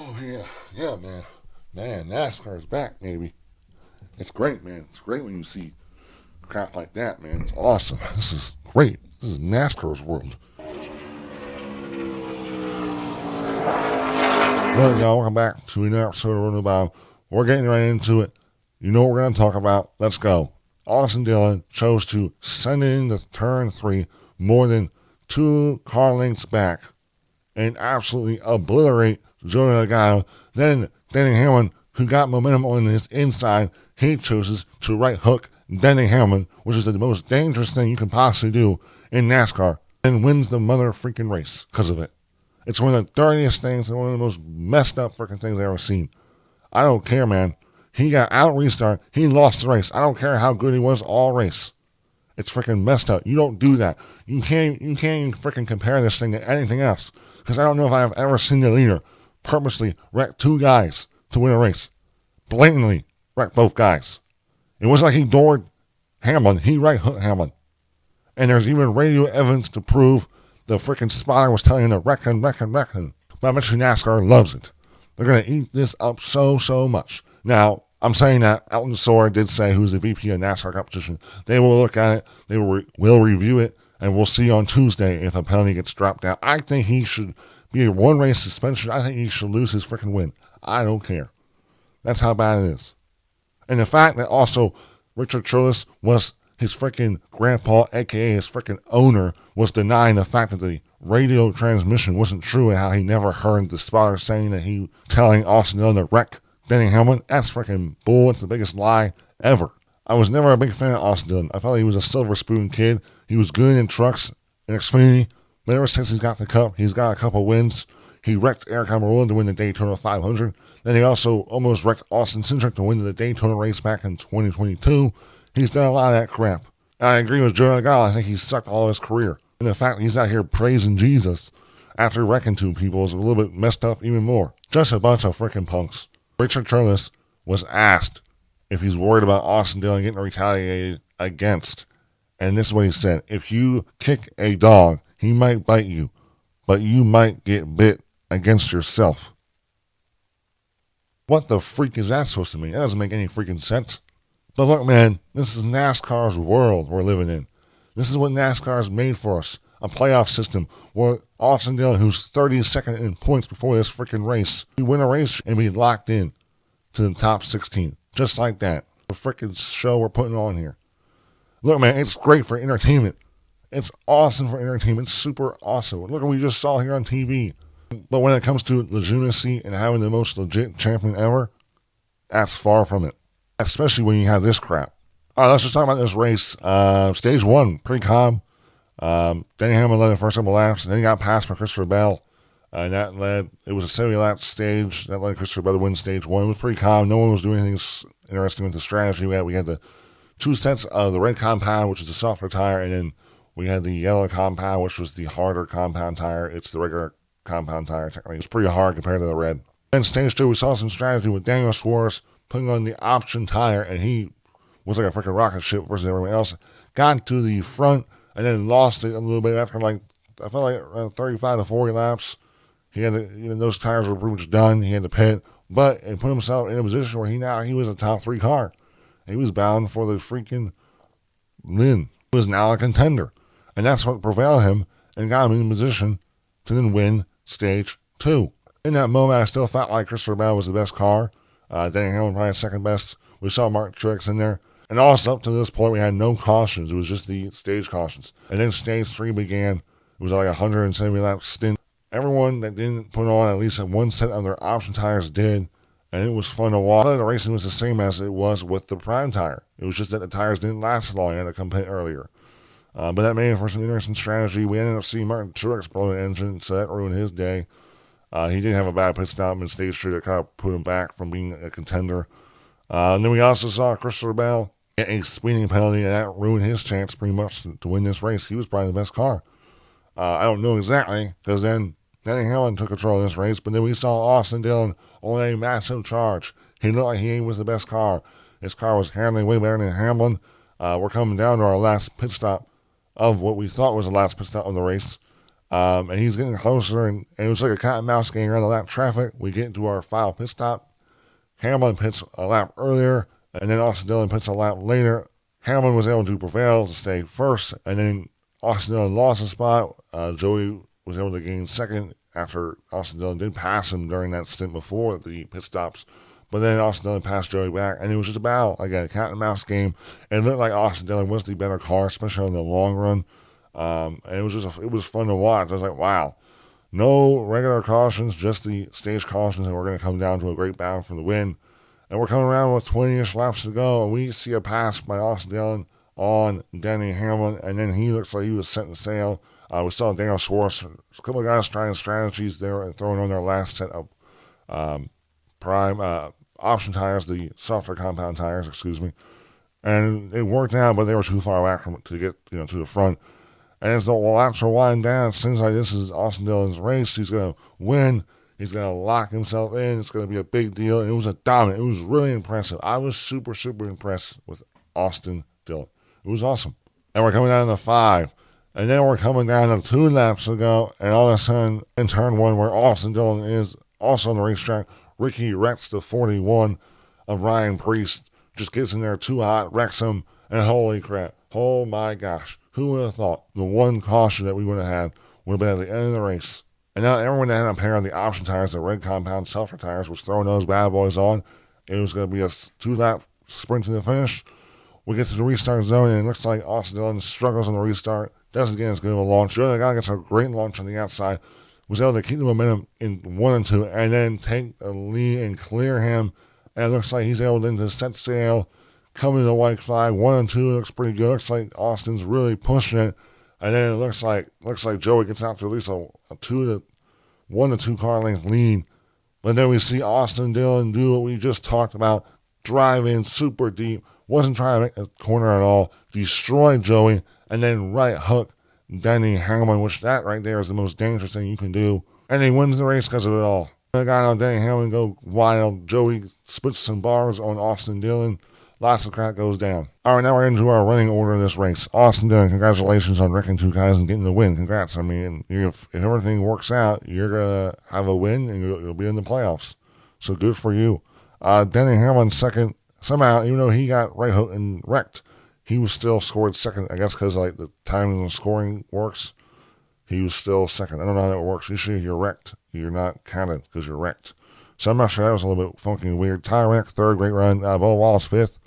Oh yeah, man. Man, NASCAR is back, baby. It's great, man. It's great when you see crap like that, man. It's awesome. This is great. This is NASCAR's world. Well, y'all, welcome back to another episode of Running About. We're getting right into it. You know what we're going to talk about. Let's go. Austin Dillon chose to send it into turn 3 more than 2 car lengths back and absolutely obliterate Joey Logano. Then Denny Hamlin, who got momentum on his inside, he chooses to right hook Denny Hamlin, which is the most dangerous thing you can possibly do in NASCAR, and wins the mother freaking race because of it. It's one of the dirtiest things and one of the most messed up freaking things I've ever seen. I don't care, man. He got out restart. He lost the race. I don't care how good he was all race. It's freaking messed up. You don't do that. You can't freaking compare this thing to anything else. Because I don't know if I've ever seen the leader purposely wreck 2 guys to win a race. Blatantly wreck both guys. It wasn't like he doored Hamlin. He right hooked Hamlin. And there's even radio evidence to prove the freaking spotter was telling him to wreck him. But I bet you NASCAR loves it. They're going to eat this up so much. Now, I'm saying that Elton Sora did say, who's the VP of NASCAR competition, they will look at it, they will review it, and we'll see on Tuesday if a penalty gets dropped down. I think he should be a 1-race suspension. I think he should lose his freaking win. I don't care. That's how bad it is. And the fact that also Richard Childress was his freaking grandpa, a.k.a. his freaking owner, was denying the fact that the radio transmission wasn't true and how he never heard the spotter saying that he telling Austin Dillon to wreck Denny Hamlin. That's freaking bull. It's the biggest lie ever. I was never a big fan of Austin Dillon. I felt like he was a silver spoon kid. He was good in trucks and Xfinity, but ever since he's got the cup, he's got a couple wins. He wrecked Eric Almirola to win the Daytona 500. Then he also almost wrecked Austin Cindric to win the Daytona race back in 2022. He's done a lot of that crap. And I agree with Joey Logano. I think he's sucked all his career. And the fact that he's out here praising Jesus after wrecking 2 people is a little bit messed up even more. Just a bunch of freaking punks. Richard Childress was asked if he's worried about Austin Dillon getting retaliated against. And this is what he said. If you kick a dog, he might bite you, but you might get bit against yourself. What the freak is that supposed to mean? That doesn't make any freaking sense. But look, man, this is NASCAR's world we're living in. This is what NASCAR's made for us. A playoff system where Austin Dillon, who's 32nd in points before this freaking race, we win a race and be locked in to the top 16. Just like that. The freaking show we're putting on here. Look, man, it's great for entertainment. It's awesome for entertainment. It's super awesome. Look what we just saw here on TV. But when it comes to legitimacy and having the most legit champion ever, that's far from it. Especially when you have this crap. All right, let's just talk about this race. Stage 1, pretty calm. Denny Hamlin led the first couple laps, and then he got passed by Christopher Bell. And that led, it was a 70-lap stage. That led Christopher Bell to win stage 1. It was pretty calm. No one was doing anything interesting with the strategy. We had the 2 sets of the red compound, which is the softer tire, and then we had the yellow compound, which was the harder compound tire. It's the regular compound tire. It's pretty hard compared to the red. Then stage 2, we saw some strategy with Daniel Suarez putting on the option tire, and he was like a freaking rocket ship versus everyone else. Got to the front and then lost it a little bit after I felt like around 35 to 40 laps. He had those tires were pretty much done. He had to pit, but he put himself in a position where he was a top 3 car. He was bound for the freaking win. He was now a contender, and that's what prevailed him and got him in position to then win stage 2. In that moment, I still felt like Christopher Bell was the best car. Denny Hamlin probably second best. We saw Mark Truex in there. And also up to this point, we had no cautions. It was just the stage cautions. And then stage 3 began. It was like a 170 lap stint. Everyone that didn't put on at least one set of their option tires did. And it was fun to watch. The racing was the same as it was with the prime tire. It was just that the tires didn't last as long. You had to come pit earlier. But that made for some interesting strategy. We ended up seeing Martin Truex blow the engine, so that ruined his day. He did have a bad pit stop in stage 3 that kind of put him back from being a contender. And then we also saw Christopher Bell get a speeding penalty, and that ruined his chance pretty much to win this race. He was probably the best car. I don't know exactly, because then Denny Hamlin took control of this race, but then we saw Austin Dillon on a massive charge. He looked like he was the best car. His car was handling way better than Hamlin. We're coming down to our last pit stop of what we thought was the last pit stop of the race. And he's getting closer, and it was like a cat and mouse game around the lap traffic. We get into our final pit stop. Hamlin pits a lap earlier, and then Austin Dillon pits a lap later. Hamlin was able to prevail to stay first, and then Austin Dillon lost a spot. Joey was able to gain second after Austin Dillon did pass him during that stint before the pit stops. But then Austin Dillon passed Joey back, and it was just a battle, again, a cat and mouse game. And it looked like Austin Dillon was the better car, especially in the long run. And it was fun to watch. I was like, wow, no regular cautions, just the stage cautions, and we're going to come down to a great battle for the win. And we're coming around with 20-ish laps to go, and we see a pass by Austin Dillon on Denny Hamlin, and then he looks like he was setting sail. We saw Daniel Schwartz, a couple of guys trying strategies there and throwing on their last set of prime option tires, the softer compound tires, and it worked out, but they were too far back to get to the front. And as the laps are winding down, it seems like this is Austin Dillon's race. He's going to win. He's going to lock himself in. It's going to be a big deal. And it was a dominant. It was really impressive. I was super, super impressed with Austin Dillon. It was awesome. And we're coming down to 5. And then we're coming down to 2 laps to go. And all of a sudden, in turn 1, where Austin Dillon is also on the racetrack, Ricky wrecks the 41 of Ryan Priest. Just gets in there too hot, wrecks him. And holy crap. Oh my gosh. Who would have thought the one caution that we would have had would have been at the end of the race? And now everyone that had a pair of the option tires, the red compound sulfur tires, was throwing those bad boys on. It was going to be a 2-lap sprint to the finish. We get to the restart zone, and it looks like Austin Dillon struggles on the restart. Doesn't get as good of a launch. The other guy gets a great launch on the outside. Was able to keep the momentum in 1 and 2, and then take a lead and clear him. And it looks like he's able to set sail. Coming to the white flag, 1 and 2 looks pretty good. Looks like Austin's really pushing it, and then it looks like Joey gets out to at least a 1 to 2 car length lead. But then we see Austin Dillon do what we just talked about, drive in super deep, wasn't trying to make a corner at all, destroy Joey, and then right hook Denny Hamlin, which that right there is the most dangerous thing you can do. And he wins the race because of it all. The guy on Denny Hamlin go wild. Joey splits some bars on Austin Dillon. Lots of crap goes down. All right, now we're into our running order of this race. Austin Dillon, congratulations on wrecking 2 guys and getting the win. Congrats. I mean, if everything works out, you're going to have a win and you'll be in the playoffs. So good for you. Denny Hamlin second. Somehow, even though he got right hooked and wrecked, he was still scored second. I guess because like the timing and scoring works, he was still second. I don't know how that works. Usually if you're wrecked, you're not counted because you're wrecked. So I'm not sure. That was a little bit funky and weird. Ty Wreck, third, great run. Bo Wallace, fourth,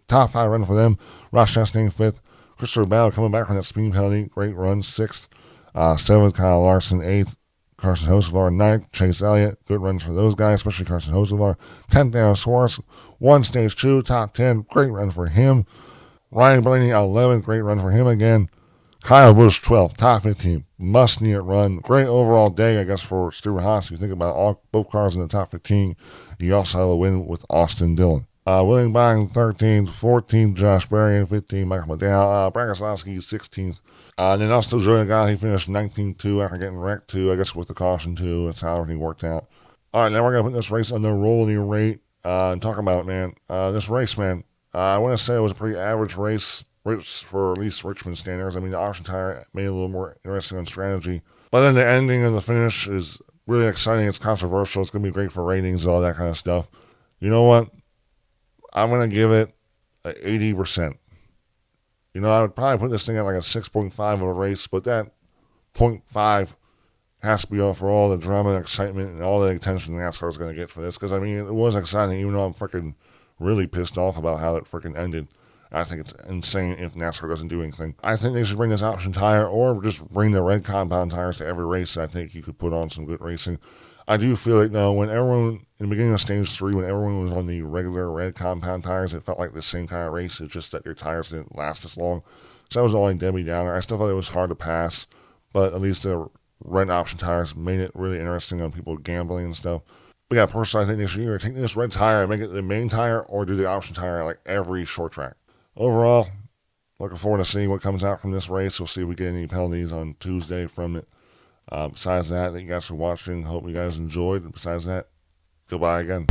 top 5 run for them. Ross Chastain, 5th. Christopher Bell coming back from that speed penalty, great run, 6th. 7th, Kyle Larson, 8th. Carson Hocevar, 9th. Chase Elliott, good runs for those guys, especially Carson Hocevar. 10th, Daniel Schwartz, 1 stage 2, top 10, great run for him. Ryan Blaney, 11th, great run for him again. Kyle Busch, 12th, top 15, must near run. Great overall day, I guess, for Stewart Haas. You think about both cars in the top 15. You also have a win with Austin Dillon. William Byron, 13th, 14th, Josh Berry, 15th, Michael McDowell, Brad Keselowski, 16th. And then also Joey Logano, he finished 19th, too, after getting wrecked, too, I guess with the caution, too. That's how everything worked out. All right, now we're going to put this race on the rolling rate and talk about it, man. This race, man, I want to say it was a pretty average race for at least Richmond standards. I mean, the option tire made it a little more interesting on strategy. But then the ending and the finish is really exciting. It's controversial. It's going to be great for ratings and all that kind of stuff. You know what? I'm going to give it an 80%. I would probably put this thing at like a 6.5 of a race, but that 0.5 has to be off for all the drama and excitement and all the attention NASCAR is going to get for this. Because, I mean, it was exciting, even though I'm freaking really pissed off about how it freaking ended. I think it's insane if NASCAR doesn't do anything. I think they should bring this option tire or just bring the red compound tires to every race. I think you could put on some good racing. I do feel like, when everyone, in the beginning of Stage 3, when everyone was on the regular red compound tires, it felt like the same kind of race. It's just that their tires didn't last as long. So that was all like Debbie Downer. I still thought it was hard to pass, but at least the red option tires made it really interesting on people gambling and stuff. But yeah, personally, I think they should either take this red tire and make it the main tire or do the option tire like every short track. Overall, looking forward to seeing what comes out from this race. We'll see if we get any penalties on Tuesday from it. Besides that, thank you guys for watching. Hope you guys enjoyed. And besides that, goodbye again.